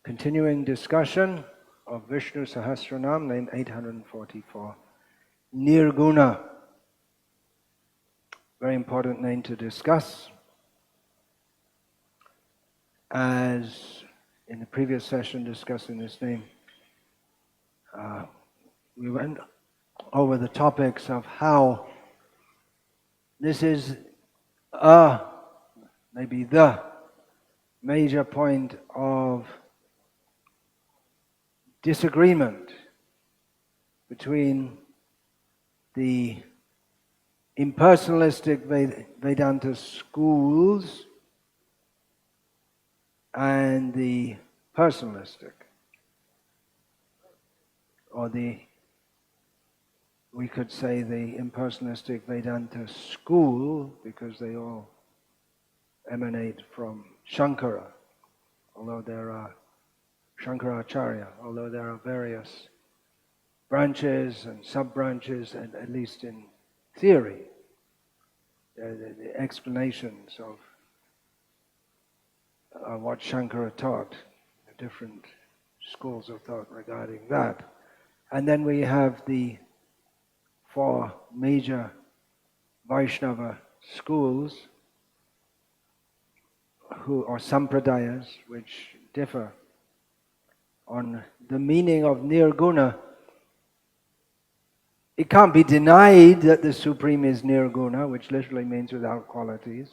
Continuing discussion of Vishnu Sahasranama, name 844. Nirguna. Very important name to discuss. As in the previous session discussing this name, we went over the topics of how this is maybe the major point of disagreement between the impersonalistic Vedanta schools and the personalistic, or we could say the impersonalistic Vedanta school, because they all emanate from Shankara, although there are Shankaracharya, although there are various branches and sub-branches, and at least in theory, the explanations of what Shankara taught, the different schools of thought regarding that. And then we have the four major Vaishnava schools, or sampradayas, which differ on the meaning of Nirguna. It can't be denied that the Supreme is Nirguna, which literally means without qualities,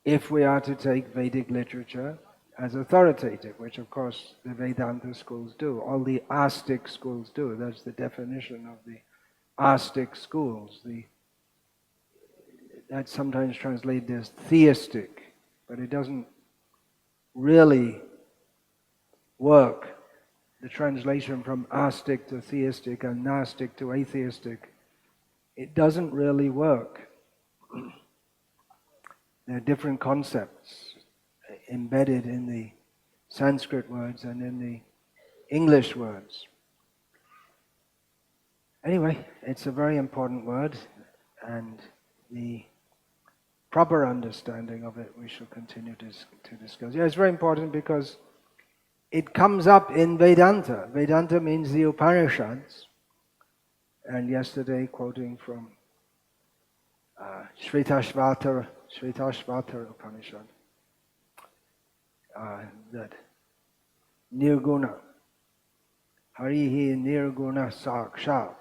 if we are to take Vedic literature as authoritative, which of course the Vedanta schools do. All the Astic schools do. That's the definition of the Astic schools. That's sometimes translated as theistic, but it doesn't really work. The translation from Astic to theistic and Gnostic to atheistic, it doesn't really work. There are different concepts embedded in the Sanskrit words and in the English words. Anyway, it's a very important word, and the proper understanding of it we shall continue to discuss. Yeah, it's very important because it comes up in Vedanta. Vedanta means the Upanishads. And yesterday, quoting from Shvetashvatara Upanishad, that Nirguna, Harihi Nirguna Sakshat.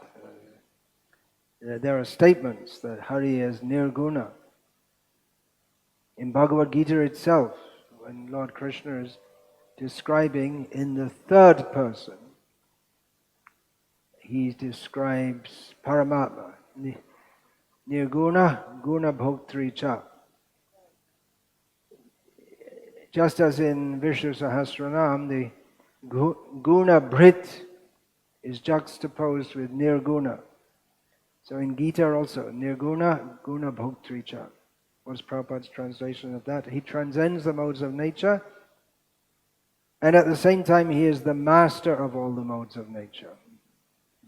There are statements that Hari is Nirguna. In Bhagavad Gita itself, when Lord Krishna is describing in the third person, he describes Paramatma, Nirguna Guna Bhoktri Cha. Just as in Vishnu Sahasranama, the Guna Bhrit is juxtaposed with Nirguna. So in Gita also, Nirguna Guna Bhoktri Cha was Prabhupada's translation of that. He transcends the modes of nature, and at the same time he is the master of all the modes of nature.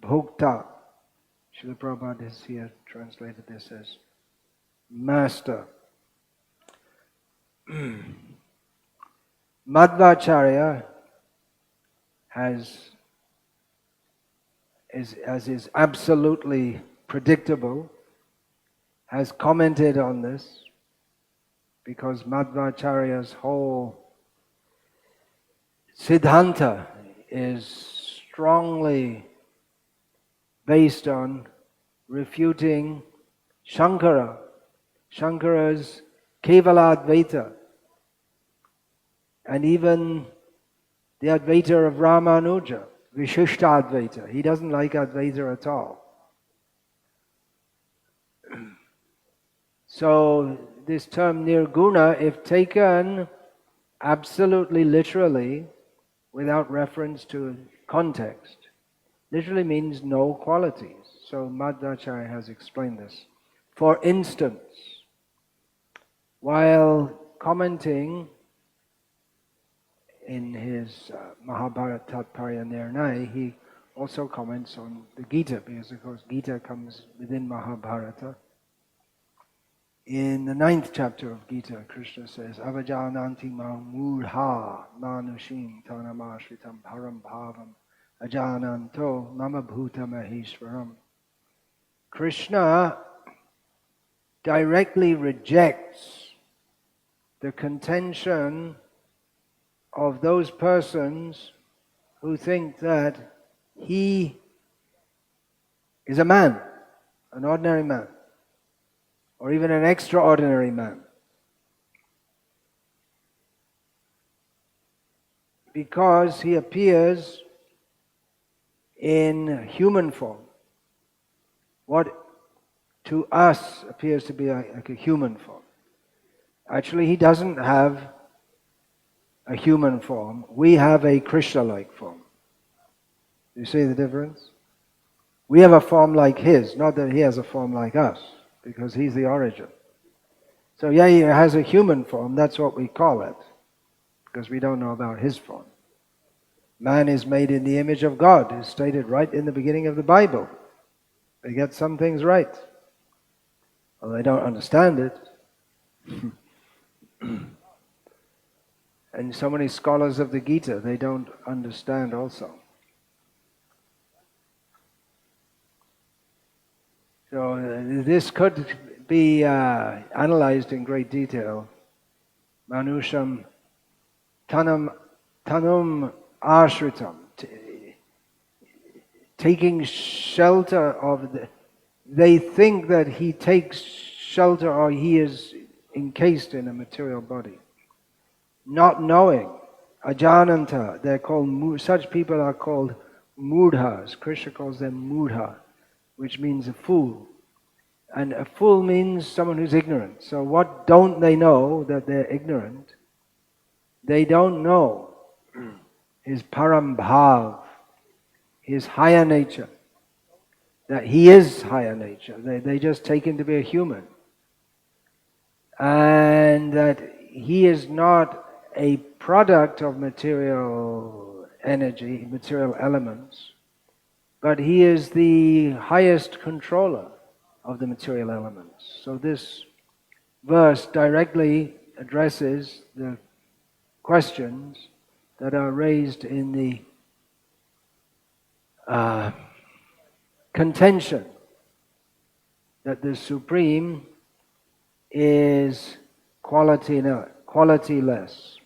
Bhokta. Srila Prabhupada has here translated this as master. Madhvacharya as is absolutely predictable, has commented on this, because Madhvacharya's whole Siddhanta is strongly based on refuting Shankara, Shankara's Kevaladvaita, and even the Advaita of Ramanuja, Vishishtadvaita. He doesn't like Advaita at all. So this term Nirguna, if taken absolutely literally, without reference to context, literally means no qualities. So Madhvacharya has explained this. For instance, while commenting in his Mahabharata Tatparya Nirnaya, he also comments on the Gita, because of course Gita comes within Mahabharata. In the 9th chapter of Gita, Krishna says, Avajananti mam mudha manushim tanamashritam param bhavam ajananto mama bhuta maheshwaram. Krishna directly rejects the contention of those persons who think that he is a man, an ordinary man, or even an extraordinary man. Because he appears in human form. What to us appears to be like a human form. Actually, he doesn't have a human form. We have a Krishna-like form. You see the difference? We have a form like his, not that he has a form like us, because he's the origin. So yeah, he has a human form, that's what we call it, because we don't know about his form. Man is made in the image of God, is stated right in the beginning of the Bible. They get some things right. Well, they don't understand it. And so many scholars of the Gita, they don't understand also. So this could be analyzed in great detail. Manusham tanum ashritam, taking shelter of they think that he takes shelter or he is encased in a material body. Not knowing, ajananta, they're called, such people are called mudhas. Krishna calls them mudha, which means a fool. And a fool means someone who's ignorant. So what don't they know that they're ignorant? They don't know his parambhav, his higher nature. That he is higher nature. They just take him to be a human. And that he is not a product of material energy, material elements, but he is the highest controller of the material elements. So this verse directly addresses the questions that are raised in the contention that the Supreme is qualityless.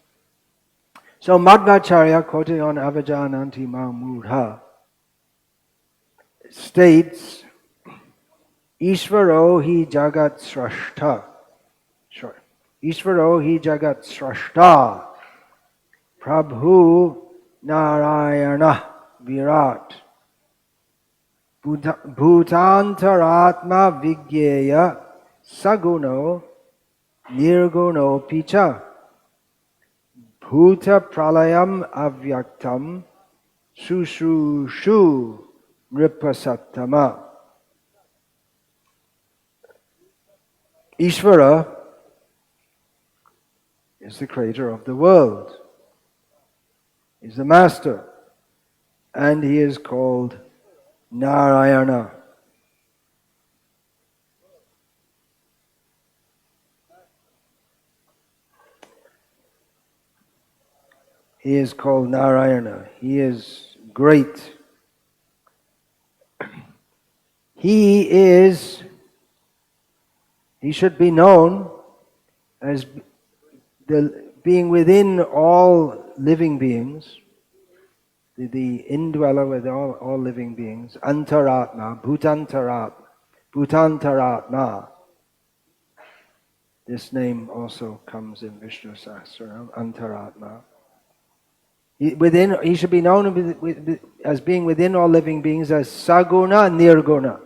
So Madhvacharya, quoting on Avajananti Mudha, states, Ishvaro hi jagat srashta. Ishvaro hi jagat srashta. Prabhu Narayana Virat. Bhutantaratma Vigyeya Saguno Nirguno Picha. Bhuta Pralayam Avyaktam Sushushu Nripasattama. Ishvara is the creator of the world. He's the master. And he is called Narayana. He is called Narayana. He is great. He should be known as being within all living beings, the indweller with all living beings, antaratma, bhutantaratma. This name also comes in Vishnu Sahasranama, antaratma. He should be known as being within all living beings as saguna, nirguna,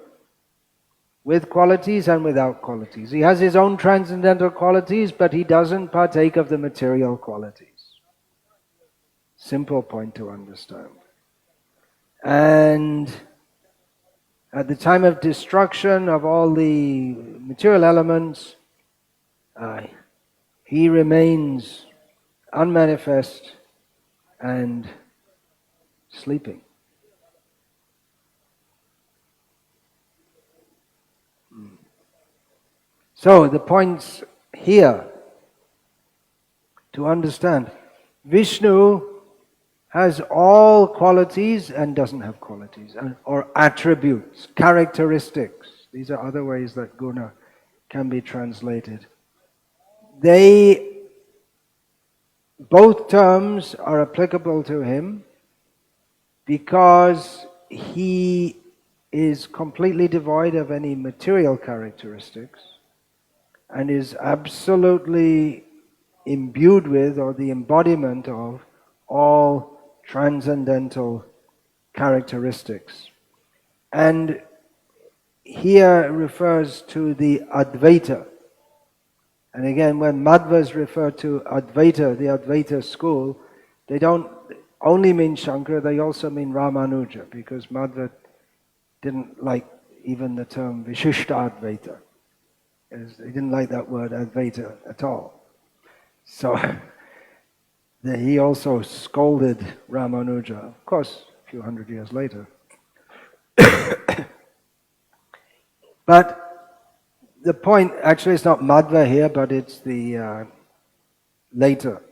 with qualities and without qualities. He has his own transcendental qualities, but he doesn't partake of the material qualities. Simple point to understand. And at the time of destruction of all the material elements, he remains unmanifest and sleeping. So the points here to understand, Vishnu has all qualities and doesn't have qualities, or attributes, characteristics. These are other ways that guna can be translated. Both terms are applicable to him because he is completely devoid of any material characteristics and is absolutely imbued with, or the embodiment of, all transcendental characteristics. And here refers to the Advaita. And again, when Madhvas refer to Advaita, the Advaita school, they don't only mean Shankara, they also mean Ramanuja, because Madhva didn't like even the term Vishishta Advaita. He didn't like that word Advaita at all. So he also scolded Ramanuja, of course, a few hundred years later. But the point, actually it's not Madhva here, but it's the later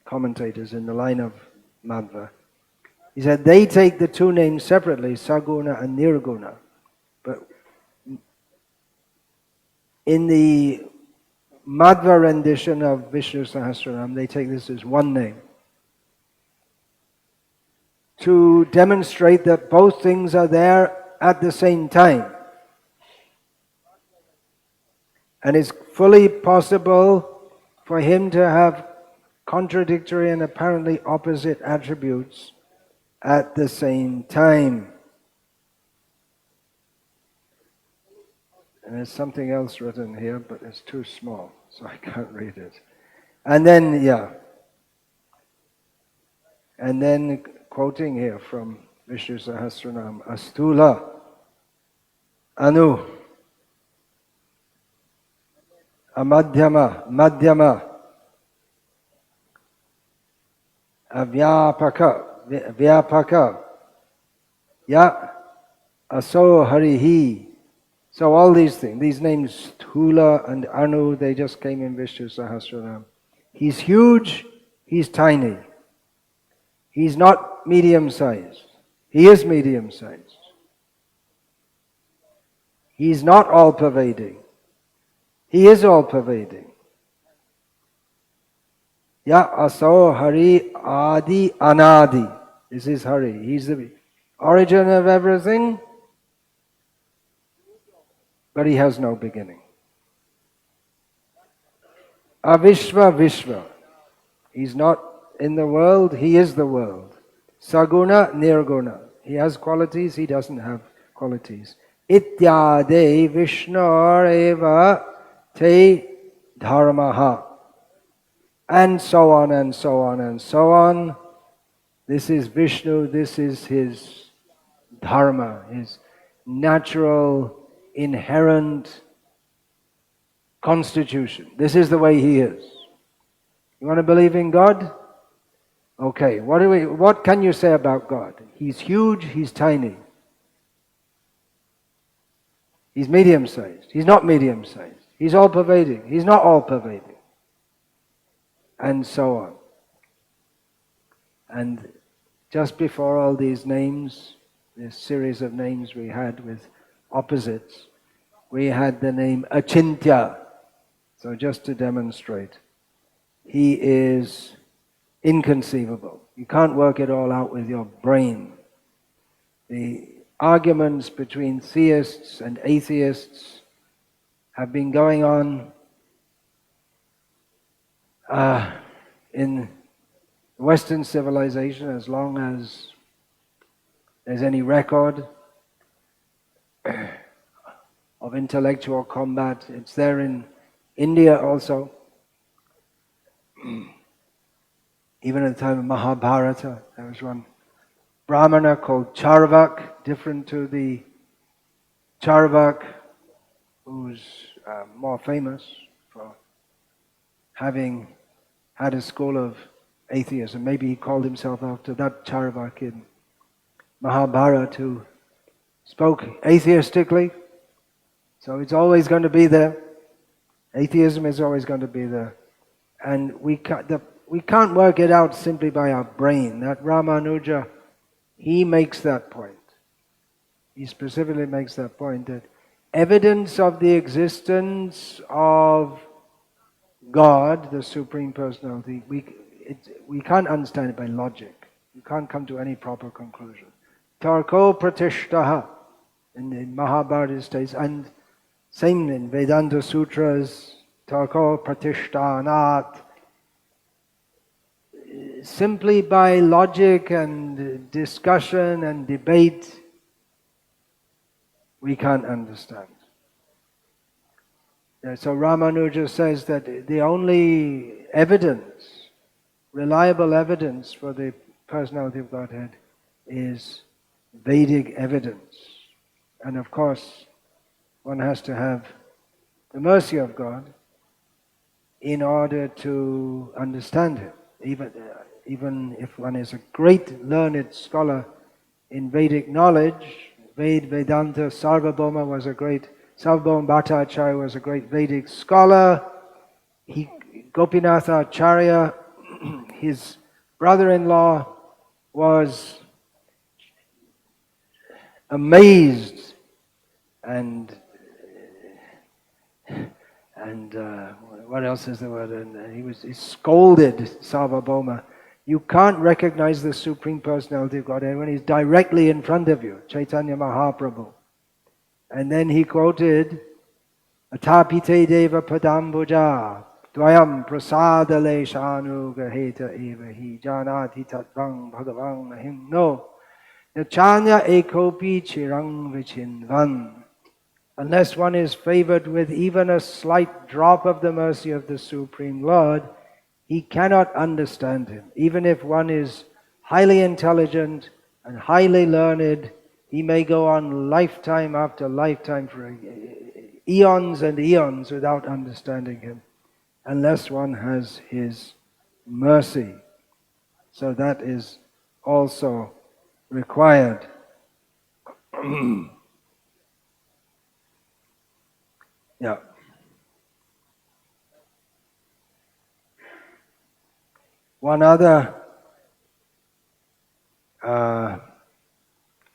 commentators in the line of Madhva. He said they take the two names separately, Saguna and Nirguna. But in the Madhva rendition of Vishnu Sahasranama, they take this as one name, to demonstrate that both things are there at the same time. And it's fully possible for him to have contradictory and apparently opposite attributes at the same time. And there's something else written here, but it's too small, so I can't read it. And then quoting here from Vishnu Sahasranama, Astula, Anu, Amadhyama, Madhyama, Avyapaka, Vyapaka, Ya, Aso Harihi. So all these things, these names, Thula and Anu, they just came in Vishnu Sahasranama. He's huge, he's tiny. He's not medium-sized. He is medium-sized. He's not all-pervading. He is all-pervading. Ya Aso Hari Adi Anadi. This is Hari. He's the origin of everything, but he has no beginning. Avishva Vishva. He's not in the world, he is the world. Saguna Nirguna. He has qualities, he doesn't have qualities. Ityade Vishnur eva te dharmaha. And so on and so on and so on. This is Vishnu, this is his dharma, his natural, inherent constitution. This is the way he is. You want to believe in God? Okay, what can you say about God? He's huge, he's tiny. He's medium-sized, he's not medium-sized. He's all-pervading, he's not all-pervading. And so on. And just before all these names, this series of names we had with opposites, we had the name Achintya. So just to demonstrate, he is inconceivable. You can't work it all out with your brain. The arguments between theists and atheists have been going on in Western civilization as long as there's any record of intellectual combat. It's there in India also. Even at the time of Mahabharata, there was one Brahmana called Charvak, different to the Charvak who's more famous for having had a school of atheism. Maybe he called himself after that Charvak in Mahabharata who spoke atheistically. So it's always going to be there. Atheism is always going to be there. And we can't work it out simply by our brain. That Ramanuja, he makes that point. He specifically makes that point that evidence of the existence of God, the Supreme Personality, we can't understand it by logic. You can't come to any proper conclusion. Tarko pratishtaha in Mahabharata states, and same in Vedanta Sutras, Tarko pratishtanat. Simply by logic and discussion and debate, we can't understand. So Ramanuja says that the only evidence, reliable evidence for the personality of Godhead is Vedic evidence. And of course, one has to have the mercy of God in order to understand Him. Even if one is a great learned scholar in Vedic knowledge, Vedanta, Sarvabhauma Bhattacharya was a great Vedic scholar. Gopinatha Acharya, his brother-in-law, was amazed and what else is the word? And he scolded Sarvabhauma. You can't recognize the Supreme Personality of Godhead when He's directly in front of you, Chaitanya Mahaprabhu. And then he quoted, Atapite deva padambuja, dvayam prasadale shanu gaheta eva hi janati tatvang bhagavang mahim no, nachanya ekopi chirang vichinvan. Unless one is favored with even a slight drop of the mercy of the Supreme Lord, he cannot understand Him. Even if one is highly intelligent and highly learned, he may go on lifetime after lifetime for eons and eons without understanding Him, unless one has His mercy. So that is also required. Yeah. One other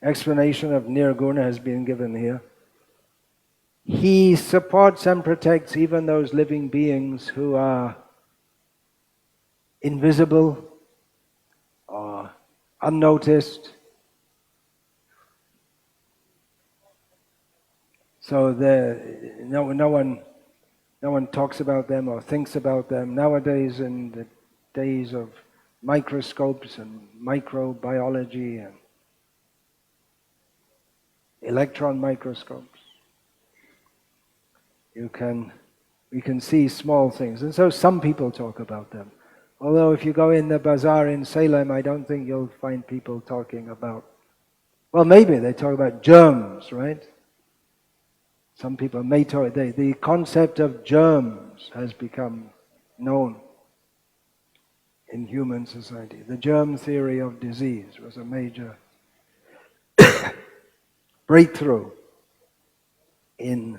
explanation of Nirguna has been given here. He supports and protects even those living beings who are invisible or unnoticed. So no one talks about them or thinks about them. Nowadays, in the days of microscopes and microbiology and electron microscopes, we can see small things. And so some people talk about them. Although if you go in the bazaar in Salem, I don't think you'll find people talking about, well, maybe they talk about germs, right? Some people may talk, the concept of germs has become known in human society. The germ theory of disease was a major breakthrough in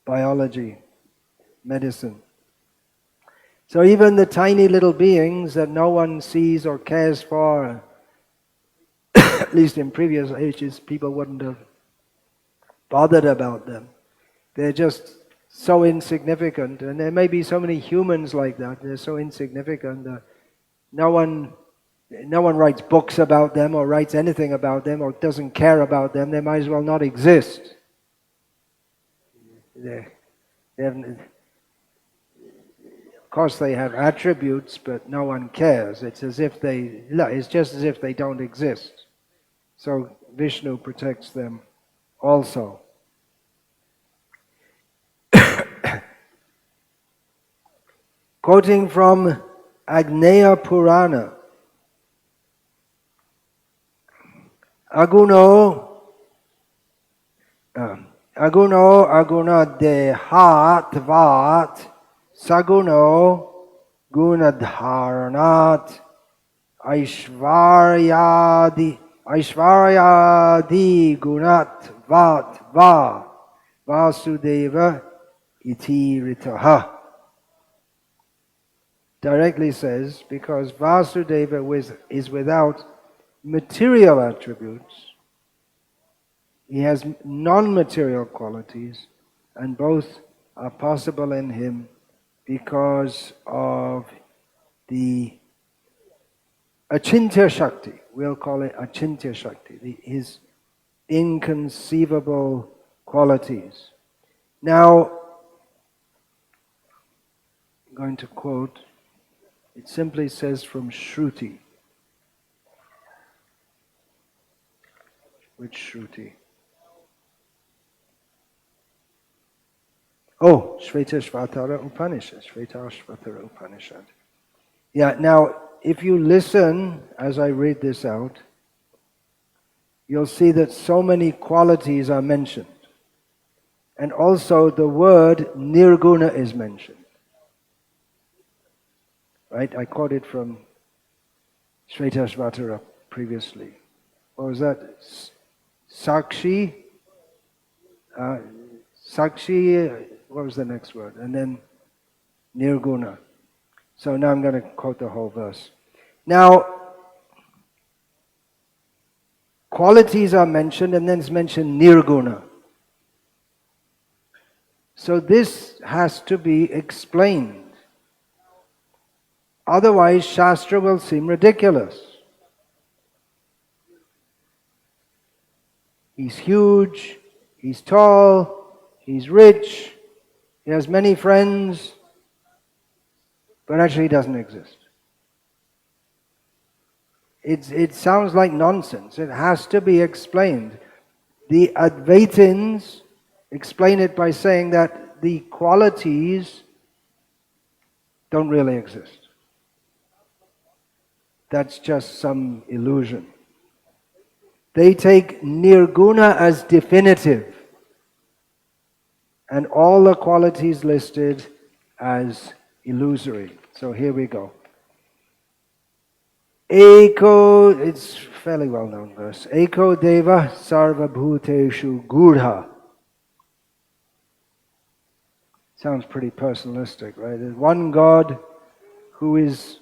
biology, medicine. So even the tiny little beings that no one sees or cares for, at least in previous ages, people wouldn't have bothered about them. They're just so insignificant, and there may be so many humans like that. They're so insignificant that no one writes books about them or writes anything about them or doesn't care about them. They might as well not exist. Of course, they have attributes, but no one cares. It's just as if they don't exist. So Vishnu protects them also. Quoting from Agneya Purana, Aguno aguna dehatvat saguno gunadharanat aishvaryadi gunat vat va vasudeva iti ritaha. Directly says, because Vasudeva is without material attributes, he has non-material qualities, and both are possible in him because of the Achintya Shakti. We'll call it Achintya Shakti, his inconceivable qualities. Now, I'm going to quote, it simply says from Shruti. Which Shruti? Oh, Shvetashvatara Upanishad. Shvetashvatara Upanishad. Yeah, now, if you listen as I read this out, you'll see that so many qualities are mentioned. And also the word Nirguna is mentioned. Right? I quoted from Shvetashvatara previously. What was that? Sakshi? Sakshi, what was the next word? And then Nirguna. So now I'm going to quote the whole verse. Now, qualities are mentioned and then it's mentioned Nirguna. So this has to be explained. Otherwise, Shastra will seem ridiculous. He's huge, he's tall, he's rich, he has many friends, but actually he doesn't exist. It sounds like nonsense. It has to be explained. The Advaitins explain it by saying that the qualities don't really exist. That's just some illusion. They take Nirguna as definitive and all the qualities listed as illusory. So here we go. Eko, it's fairly well known verse. Eko deva sarva bhuteshu gudha. Sounds pretty personalistic, right? There's one God who is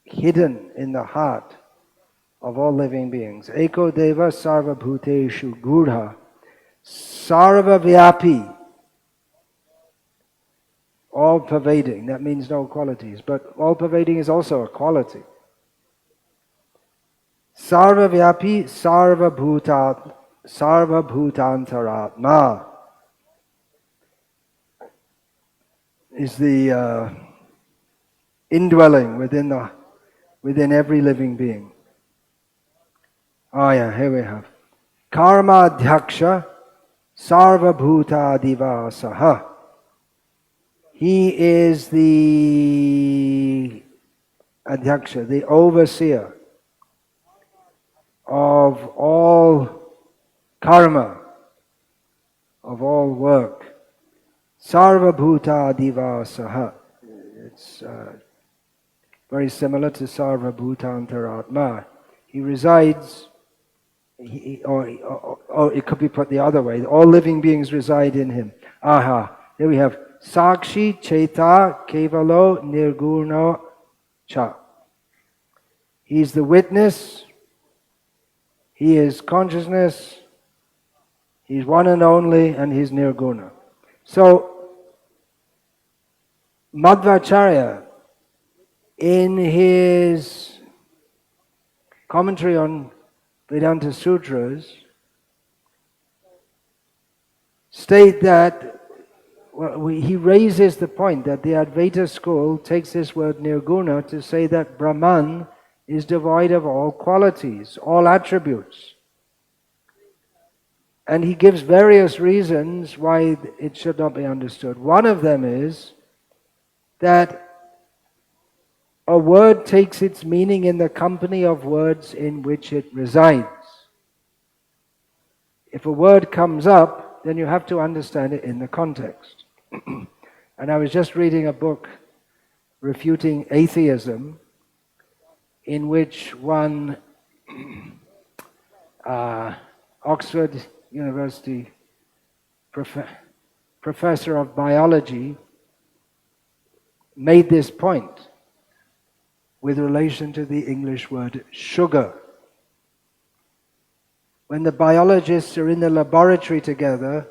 hidden in the heart of all living beings. Eko deva sarva bhuteshu gudha. Sarva vyapi. All pervading. That means no qualities. But all pervading is also a quality. Sarva vyapi sarva bhutantaratma is the indwelling within every living being. Oh yeah, here we have. Karma dhyaksha sarva bhutadivasaha. He is the adhyaksha, the overseer of all karma, of all work. Sarva bhutadivasaha. It's very similar to sarva bhutantaratma. He resides, or it could be put the other way, all living beings reside in him. Aha, there we have Sakshi Cheta Kevalo Nirguna Cha. He's the witness, he is consciousness, he's one and only, and he's Nirguna. So, Madhvacharya, in his commentary on Vedanta Sutras, state that he raises the point that the Advaita school takes this word Nirguna to say that Brahman is devoid of all qualities, all attributes. And he gives various reasons why it should not be understood. One of them is that a word takes its meaning in the company of words in which it resides. If a word comes up, then you have to understand it in the context. And I was just reading a book refuting atheism, in which one Oxford University professor of biology, made this point with relation to the English word sugar. When the biologists are in the laboratory together,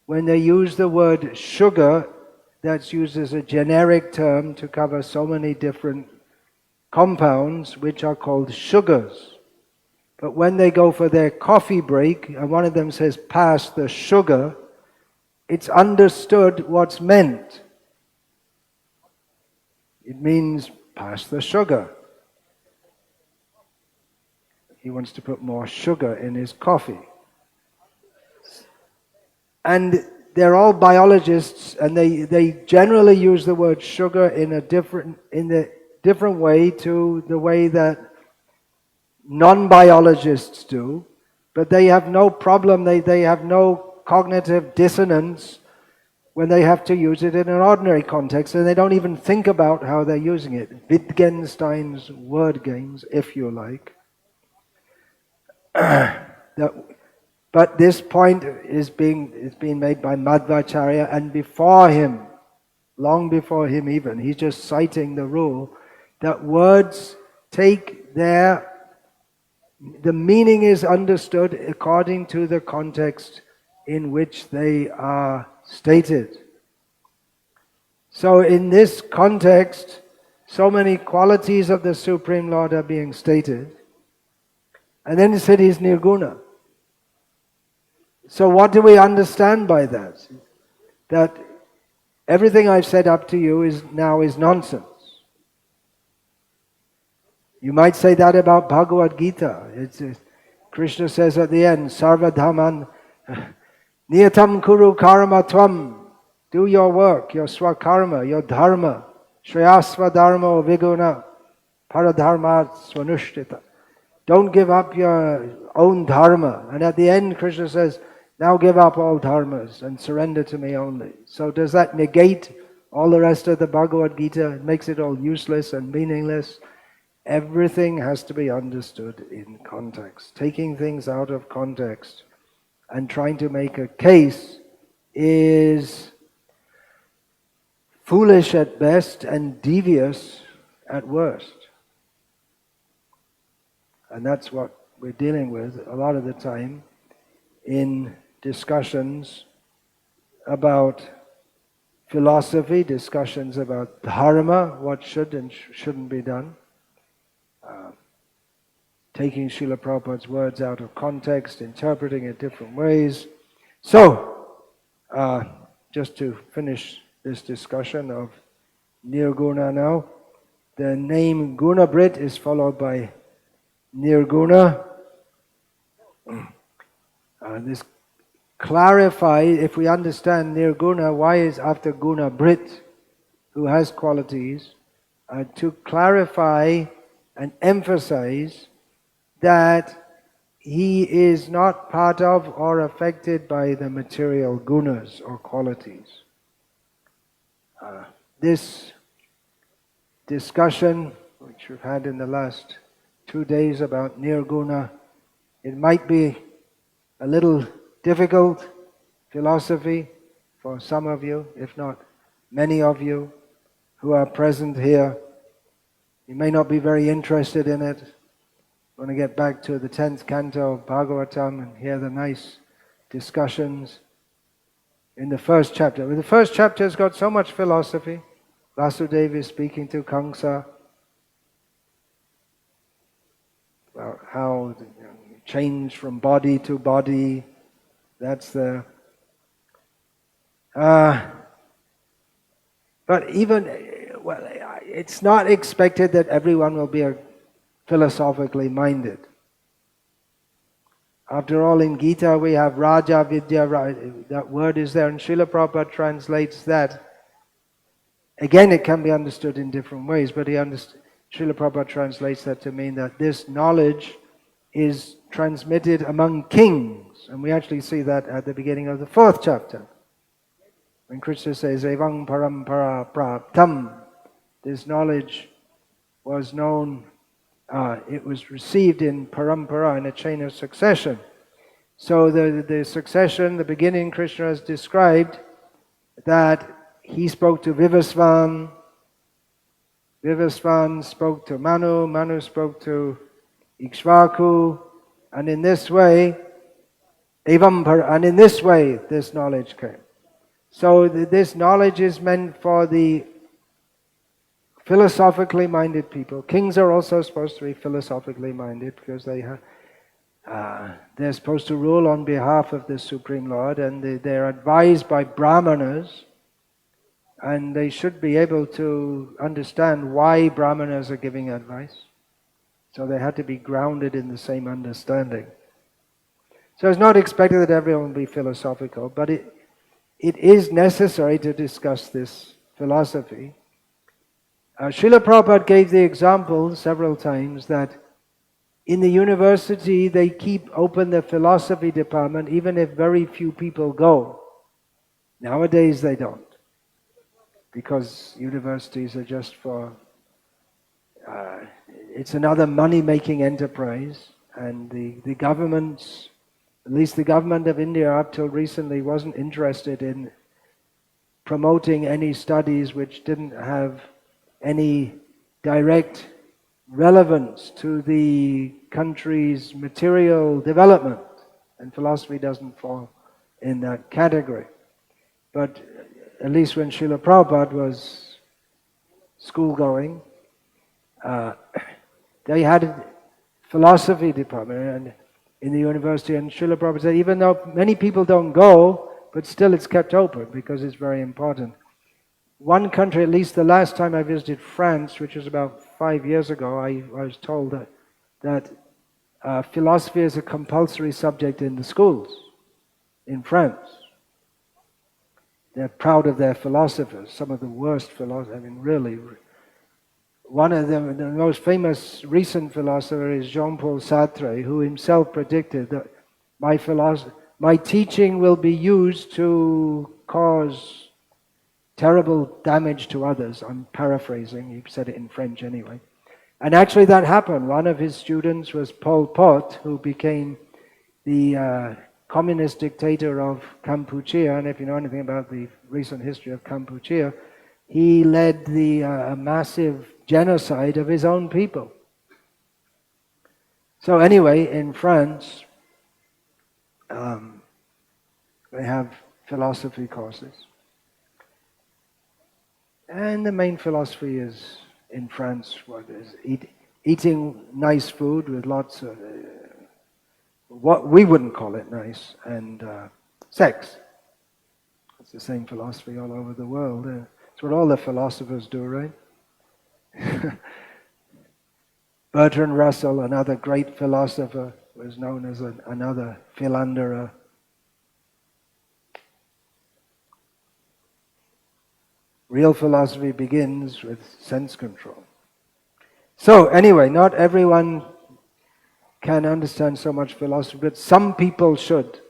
when they use the word sugar, that's used as a generic term to cover so many different compounds which are called sugars. But when they go for their coffee break and one of them says, "Pass the sugar," it's understood what's meant. It means, pass the sugar. He wants to put more sugar in his coffee. And they're all biologists, and they generally use the word sugar in a different way to the way that non-biologists do, but they have no problem, they have no cognitive dissonance when they have to use it in an ordinary context, and they don't even think about how they're using it. Wittgenstein's word games, if you like. But this point is being made by Madhvacharya, and before him, long before him even, he's just citing the rule that words take the meaning is understood according to the context in which they are stated. So in this context, so many qualities of the Supreme Lord are being stated. And then he said he's Nirguna. So what do we understand by that? That everything I've said up to you is nonsense. You might say that about Bhagavad Gita. Krishna says at the end, Sarva Dhamman Niyatam Kuru Karma Tvam. Do your work, your swakarma, your dharma. Shreyasva Dharma Viguna Paradharma Swanushtita. Don't give up your own dharma. And at the end, Krishna says, now give up all dharmas and surrender to me only. So does that negate all the rest of the Bhagavad Gita? It makes it all useless and meaningless. Everything has to be understood in context. Taking things out of context and trying to make a case is foolish at best and devious at worst. And that's what we're dealing with a lot of the time in discussions about philosophy, discussions about dharma, what should and shouldn't be done. Taking Srila Prabhupada's words out of context, interpreting it different ways. So, just to finish this discussion of Nirguna now, the name Gunabhrit is followed by Nirguna. This clarifies, if we understand Nirguna, why is after Gunabhrit, who has qualities, to clarify and emphasize that he is not part of or affected by the material gunas or qualities. This discussion, which we've had in the last 2 days about Nirguna, it might be a little difficult philosophy for some of you, if not many of you who are present here. You may not be very interested in it. You want to get back to the 10th canto of Bhagavatam and hear the nice discussions in the first chapter. The first chapter has got so much philosophy. Vasudeva is speaking to Kamsa about how change from body to body. That's the... but even, well, it's not expected that everyone will be philosophically minded. After all, in Gita we have Raja Vidya, that word is there, and Srila Prabhupada translates that. Again, it can be understood in different ways, but Srila Prabhupada translates that to mean that this knowledge is transmitted among kings. And we actually see that at the beginning of the 4th chapter. When Krishna says, Evang parampara praptam, this knowledge was known, it was received in parampara, in a chain of succession. So the succession, the beginning Krishna has described, that he spoke to Vivasvan, Vivasvan spoke to Manu, Manu spoke to Ikshvaku, and in this way, this knowledge came. So this knowledge is meant for the philosophically minded people. Kings are also supposed to be philosophically minded because they're supposed to rule on behalf of the Supreme Lord, and they're advised by brahmanas, and they should be able to understand why brahmanas are giving advice. So they had to be grounded in the same understanding. So it's not expected that everyone will be philosophical, but it is necessary to discuss this philosophy. Srila Prabhupada gave the example several times that in the university they keep open the philosophy department even if very few people go. Nowadays they don't, because universities are just for, it's another money-making enterprise, and the governments, at least the government of India up till recently, wasn't interested in promoting any studies which didn't have any direct relevance to the country's material development, and philosophy doesn't fall in that category. But at least when Srila Prabhupada was school-going, they had a philosophy department in the university, and Srila Prabhupada said, even though many people don't go, but still it's kept open because it's very important. One country, at least the last time I visited France, which was about 5 years ago, I was told that philosophy is a compulsory subject in the schools in France. They're proud of their philosophers, some of the worst philosophers, I mean really. One of them, the most famous recent philosopher is Jean-Paul Sartre, who himself predicted that my teaching will be used to cause terrible damage to others. I'm paraphrasing, he said it in French anyway. And actually that happened. One of his students was Pol Pot, who became the communist dictator of Kampuchea, and if you know anything about the recent history of Kampuchea, he led a massive genocide of his own people. So anyway, in France, they have philosophy courses. And the main philosophy is, in France, what is eating nice food with lots of, what we wouldn't call it nice, and sex. It's the same philosophy all over the world. It's what all the philosophers do, right? Bertrand Russell, another great philosopher, was known as another philanderer. Real philosophy begins with sense control. So anyway, not everyone can understand so much philosophy, but some people should.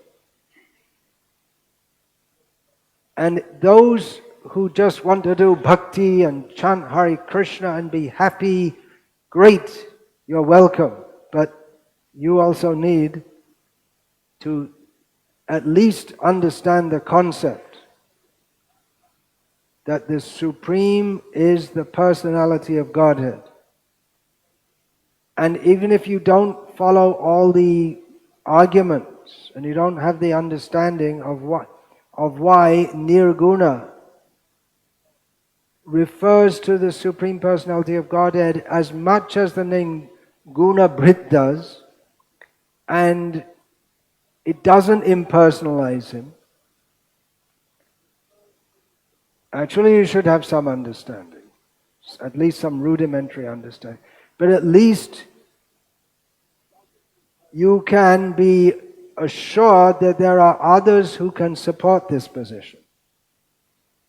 And those who just want to do bhakti and chant Hare Krishna and be happy, great, you're welcome. But you also need to at least understand the concept that the Supreme is the personality of Godhead. And even if you don't follow all the arguments and you don't have the understanding of why Nirguna refers to the Supreme Personality of Godhead as much as the name Guna Bhrit does, and it doesn't impersonalize him, actually you should have some understanding, at least some rudimentary understanding. But at least you can be assured that there are others who can support this position.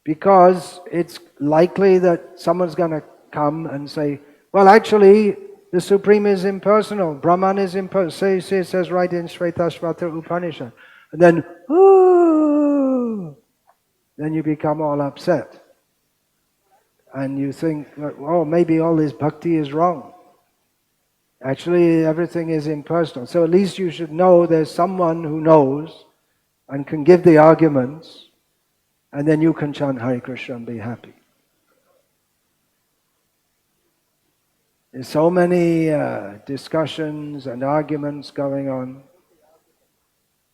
Because it's likely that someone's going to come and say, well, actually, the Supreme is impersonal. Brahman is impersonal. It says right in Shvetashvatara Upanishad. And then, then you become all upset. And you think, oh, maybe all this bhakti is wrong. Actually, everything is impersonal. So at least you should know there's someone who knows and can give the arguments And then you can chant Hare Krishna and be happy. There's so many discussions and arguments going on,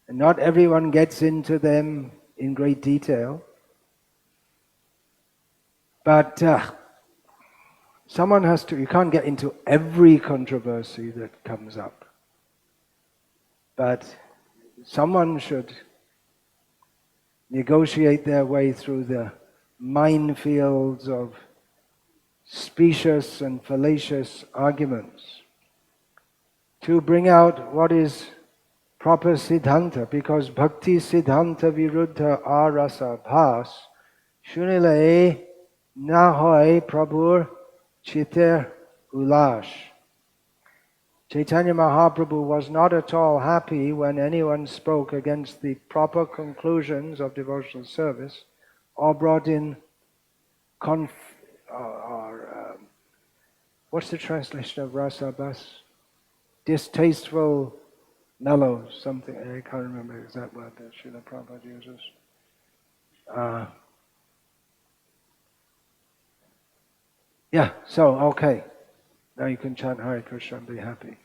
and not everyone gets into them in great detail. But someone has to, you can't get into every controversy that comes up. But someone should negotiate their way through the minefields of specious and fallacious arguments to bring out what is proper siddhanta, because bhakti siddhanta viruddha arasa bhas shunile na hoy prabhur chiter ulash. Chaitanya Mahaprabhu was not at all happy when anyone spoke against the proper conclusions of devotional service or brought in what's the translation of rasa bas? Distasteful mellows, something, I can't remember the exact word that Srila Prabhupada uses. Okay. Now you can chant Hare Krishna and be happy.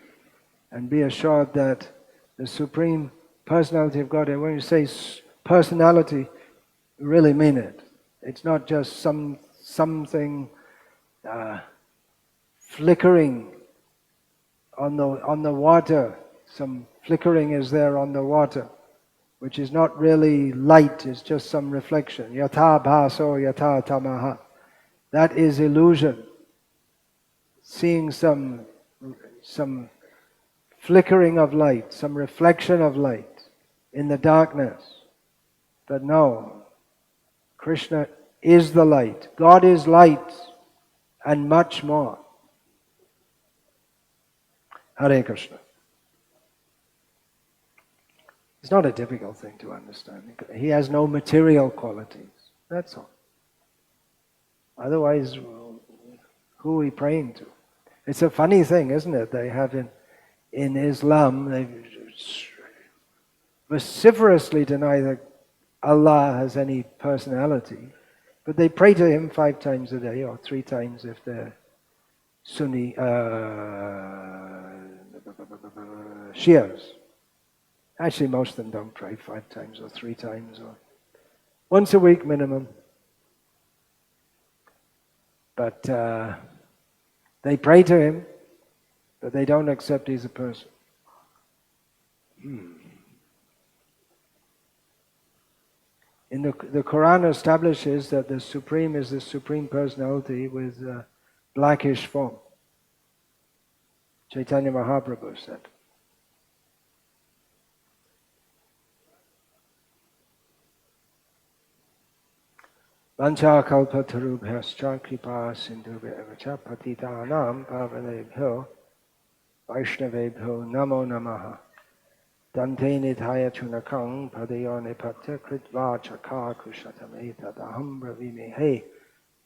And be assured that the Supreme Personality of Godhead, when you say personality, you really mean it. It's not just something flickering on the water. Some flickering is there on the water, which is not really light, it's just some reflection. Yatha bhaso yatha tamaha. That is illusion. Seeing some flickering of light, some reflection of light in the darkness. But no, Krishna is the light. God is light and much more. Hare Krishna. It's not a difficult thing to understand. He has no material qualities. That's all. Otherwise, who are we praying to? It's a funny thing, isn't it? They have in Islam, they vociferously deny that Allah has any personality, but they pray to Him 5 times a day, or 3 times if they're Sunni Shias. Actually, most of them don't pray 5 times or 3 times, or once a week minimum. But they pray to Him, but they don't accept He's a person. In the Quran establishes that the Supreme is the Supreme Personality with blackish form. Chaitanya Mahaprabhu said. Vancha kalpatarubhyascha kripa sindhubhyavacha patitanam pavanebhyo vaishnavebhyo namo namaha dante nithaya chunakang padayo nipatya kritva chaka kushatam etadaham bravimihe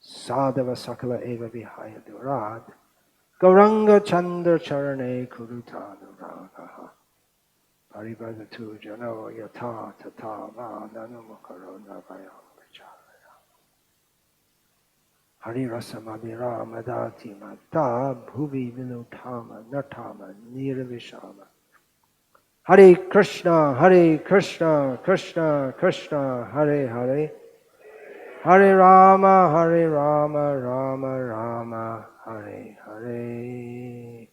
sadhava sakala eva vihaya durad gauranga chandra charane kurutanuragaha parivadatu jano yata tata va nanumukaro navaya. Hari rasa madhira madati mata bhuvi vinutama natama nirvishama. Hare Krishna, Krishna Krishna, Hare Hare. Hare Rama, Rama Rama, Hare Hare.